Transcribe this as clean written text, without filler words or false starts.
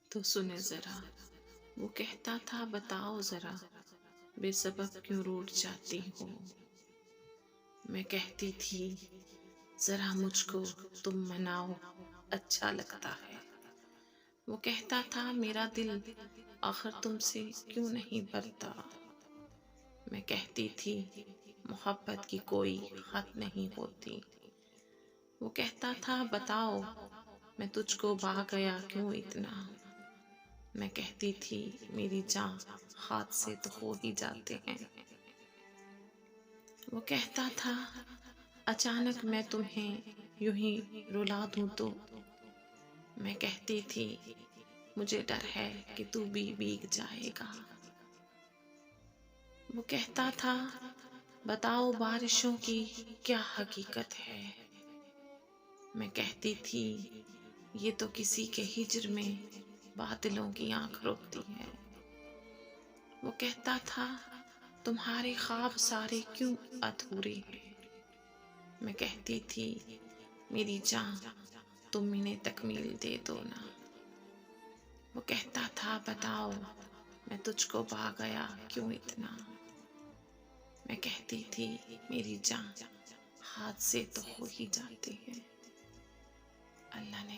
تو سنے ذرا، وہ کہتا تھا بتاؤ ذرا، بے سبب کیوں روٹھ جاتی ہو؟ میں کہتی تھی ذرا مجھ کو تم مناؤ، اچھا لگتا ہے۔ وہ کہتا تھا میرا دل آخر تم سے کیوں نہیں بھرتا؟ میں کہتی تھی محبت کی کوئی حد نہیں ہوتی۔ وہ کہتا تھا بتاؤ میں تجھ کو بھا گیا کیوں اتنا؟ میں کہتی تھی میری جاں ہاتھ سے تو ہو ہی جاتے ہیں۔ وہ کہتا تھا اچانک میں تمہیں یوں ہی رلا دوں تو؟ میں کہتی تھی مجھے ڈر ہے کہ تو بھی بھیگ جائے گا۔ وہ کہتا تھا بتاؤ بارشوں کی کیا حقیقت ہے؟ میں کہتی تھی یہ تو کسی کے ہجر میں بادلوں کی آنکھ روکتی ہے۔ وہ کہتا تھا تمہارے خواب سارے کیوں ادھورے ہیں؟ میں کہتی تھی میری جاں تم انہیں تکمیل دے دو نا۔ وہ کہتا تھا بتاؤ میں تجھ کو پا گیا کیوں اتنا؟ میں کہتی تھی میری جاں ہاتھ سے تو ہو ہی جاتے ہیں۔ اللہ نے